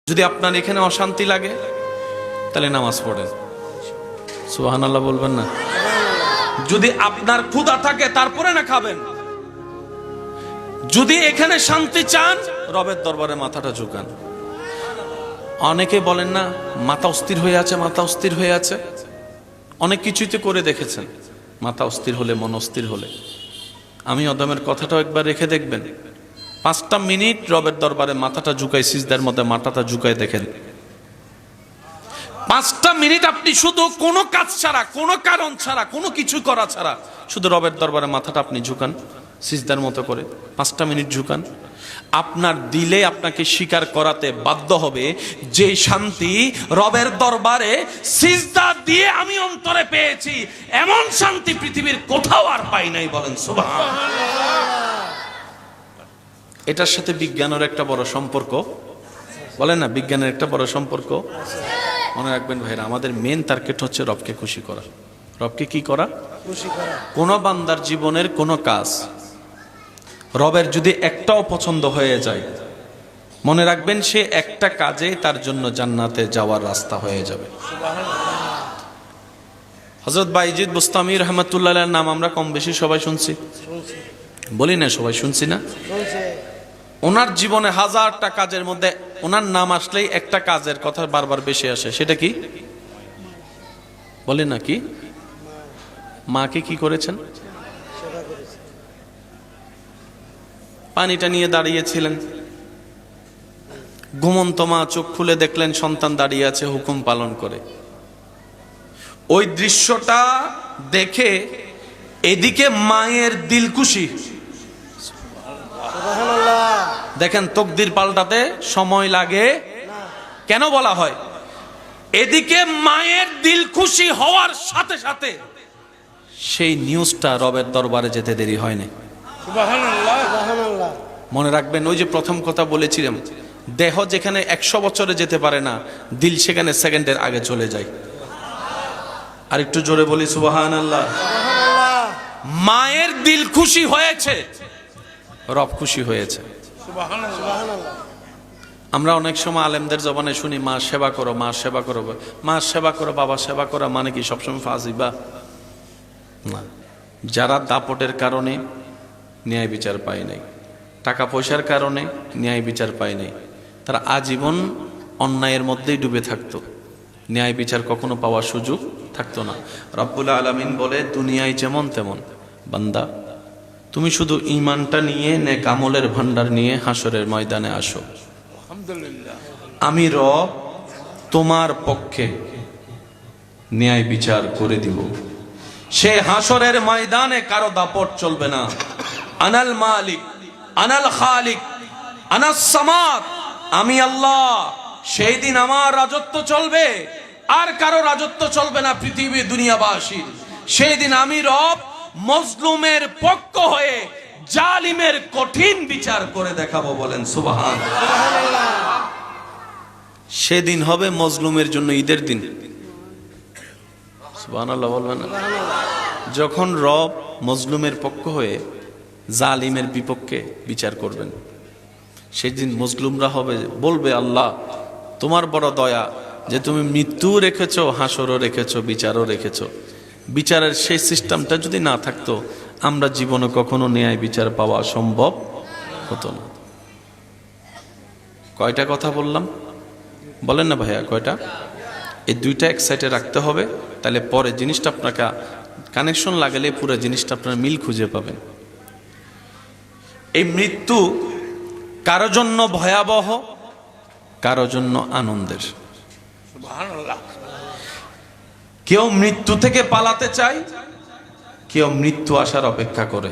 যদি আপনার এখানে অশান্তি লাগে তাহলে নামাজ পড়েন, সুবহানাল্লাহ বলবেন না? যদি আপনার ক্ষুধা থাকে তারপরে না খাবেন। যদি এখানে শান্তি চান রবের দরবারে মাথাটা ঝুকান। অনেকে বলেন না মাথা অস্থির হয়ে আছে, মাথা অস্থির হয়ে আছে। অনেক কিছুই তো করে দেখেছেন, মাথা অস্থির হলে, মন অস্থির হলে। আমি অদমের কথাটাও একবার রেখে দেখবেন। 5টা মিনিট রবের দরবারে মাথাটা ঝুকাই, সিজদার মধ্যে মাথাটা ঝুকাই দেখেন। 5টা মিনিট আপনি শুধু কোনো কাজ ছাড়া, কোনো কারণ ছাড়া, কোনো কিছু করা ছাড়া শুধু রবের দরবারে মাথাটা আপনি ঝুকান, সিজদার মতো করে 5টা মিনিট ঝুকান। আপনার দিলে আপনাকে স্বীকার করাতে বাধ্য হবে যে শান্তি রবের দরবারে সিজদা দিয়ে আমি অন্তরে পেয়েছি, এমন শান্তি পৃথিবীর কোথাও আর পাই নাই। বলেন সুবহানাল্লাহ। এটার সাথে বিজ্ঞানের একটা বড় সম্পর্ক, বলেন না? বিজ্ঞানের একটা বড় সম্পর্ক। মনে রাখবেন ভাইরা, আমাদের মেন টার্গেট হচ্ছে রবকে খুশি করা। রবকে কি করা? খুশি করা। কোন বান্দার জীবনের কোন কাজ রবের যদি একটাও পছন্দ হয়ে যায়, মনে রাখবেন সে একটা কাজে তার জন্য জান্নাতে যাওয়ার রাস্তা হয়ে যাবে। হযরত বাইজিদ বুস্তামি রাহমাতুল্লাহ আলাইহির নাম আমরা কম বেশি সবাই শুনছি, বলি না? সবাই শুনছি না? ওনার জীবনে 1000টা কাজের মধ্যে ওনার নাম আসলেই একটা কাজের কথা বারবার বেশি আসে। সেটা কি? বলে না কি? মাকে কি করেছেন? পানিটা নিয়ে দাঁড়িয়েছিলেন, ঘুমন্ত মা চোখ খুলে দেখলেন সন্তান দাঁড়িয়ে আছে হুকুম পালন করে। ওই দৃশ্যটা দেখে এদিকে মায়ের দিল খুশি। দেখেন, তকদির পাল্টাতে সময় লাগে। কেন বলা হয়? এদিকে মায়ের দিল খুশি হওয়ার সাথে সাথে সেই নিউজটা রবের দরবারে যেতে দেরি হয়নি। মনে রাখবেন, ওই যে প্রথম কথা বলেছিলাম, দেহ যেখানে 100 বছরে যেতে পারে না, দিল সেখানে সেকেন্ডের আগে চলে যায়। আর একটু জোরে বলি সুবহানাল্লাহ। মায়ের দিল খুশি হয়েছে, রব খুশি হয়েছে। আমরা অনেক সময় আলেমদের জবানে শুনি মা সেবা করো, মা সেবা করো, মা সেবা করো, বাবা সেবা করা মানে কি সবসময় ফাজিবা? না। যারা দাপটের কারণে ন্যায় বিচার পায় নাই, টাকা পয়সার কারণে ন্যায় বিচার পায় নাই, তারা আজীবন অন্যায়ের মধ্যেই ডুবে থাকতো, ন্যায় বিচার কখনো পাওয়ার সুযোগ থাকতো না। রব্বুল আলামিন বলে, দুনিয়ায় যেমন তেমন বান্দা, তুমি শুধু ঈমানটা নিয়ে, নেক আমলের ভান্ডার নিয়ে হাসরের ময়দানে আসো। আমি রব তোমার পক্ষে ন্যায় বিচার করে দিব। সে হাসরের ময়দানে কারো দাপট চলবে না। আনাল মালিক, আনাল খালিক, আনাস সামাদ, আমি আল্লাহ। সেই দিন আমার রাজত্ব চলবে, আর কারো রাজত্ব চলবে না পৃথিবী দুনিয়াবাসীর। সেই দিন আমি রব মজলুমের পক্ষ হয়ে জালিমের কঠিন বিচার করে দেখাবো। বলেন সুবহানাল্লাহ। সেদিন হবে মজলুমের জন্য ঈদের দিন। সুবহানাল্লাহ বলবেন না? যখন রব মজলুমের পক্ষ হয়ে জালিমের বিপক্ষে বিচার করবেন, সেদিন মজলুমরা হবে বলবে, আল্লাহ তোমার বড় দয়া যে তুমি মৃত্যু রেখেছো, হাসরও রেখেছো, বিচারও রেখেছো। বিচারের সেই সিস্টেমটা যদি না থাকতো, আমরা জীবনে কখনো ন্যায় বিচার পাওয়া সম্ভব হতো না। কয়টা কথা বললাম বলেন না ভাইয়া? কয়টা? এই 2টা এক সাইডে রাখতে হবে, তাহলে পরে জিনিসটা আপনাকে কানেকশন লাগালে পুরো জিনিসটা আপনার মিল খুঁজে পাবেন। এই মৃত্যু কারো জন্য ভয়াবহ, কারো জন্য আনন্দের। কেউ মৃত্যু থেকে পালাতে চায়, কেউ মৃত্যু আসার অপেক্ষা করে।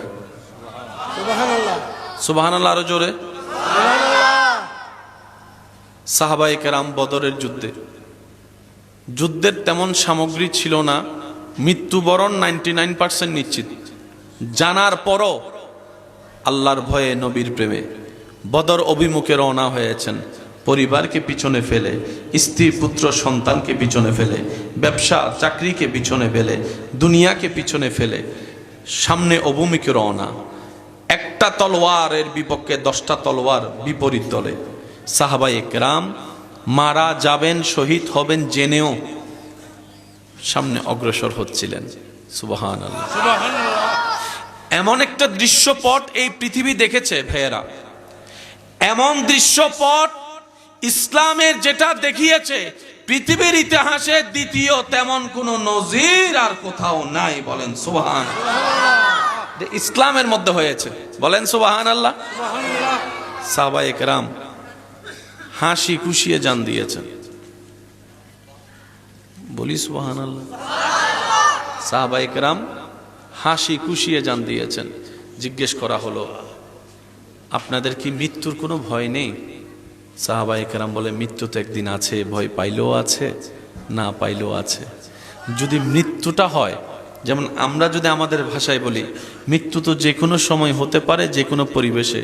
সুবহানাল্লাহ। আরো জোরে। সাহাবায়ে কেরাম বদরের যুদ্ধের তেমন সামগ্রী ছিল না, মৃত্যুবরণ 99% নিশ্চিত। জানার পরও আল্লাহর ভয়ে, নবীর প্রেমে বদর অভিমুখে রওনা হয়েছেন। পরিবারকে পিছনে ফেলে, স্ত্রী পুত্র সন্তানকে পিছনে ফেলে, ব্যবসা চাকরিকে পিছনে ফেলে, দুনিয়াকে পিছনে ফেলে সামনে অভিমুখে রওনা। একটা তলোয়ারের বিপক্ষে 10টা তলোয়ার বিপরীত দলে। সাহাবায়ে কেরাম মারা যাবেন, শহীদ হবেন জেনেও সামনে অগ্রসর হচ্ছিলেন। সুবহানাল্লাহ। এমন একটা দৃশ্যপট এই পৃথিবী দেখেছে ভাইয়েরা, এমন দৃশ্যপট ইসলামের যেটা দেখিয়েছে পৃথিবীর ইতিহাসে দ্বিতীয় তেমন কোন নজির আর কোথাও নাই। বলেন সুবহানাল্লাহ। ইসলামের মধ্যে হয়েছে, বলেন সুবহানাল্লাহ। সাহাবায়ে কেরাম হাসি খুশিয়ে জান দিয়েছেন, বলি সুবহানাল্লাহ। সাহাবায়ে কেরাম হাসি খুশিয়ে জান দিয়েছেন। জিজ্ঞেস করা হলো, আপনাদের কি মৃত্যুর কোনো ভয় নেই? সাহাবায়ে কেরাম বলে, মৃত্যু তো একদিন আছে, ভয় পাইলেও আছে, না পাইলেও আছে। যদি মৃত্যুটা হয়, যেমন আমরা যদি আমাদের ভাষায় বলি, মৃত্যু তো যে কোনো সময় হতে পারে, যে কোনো পরিবেশে।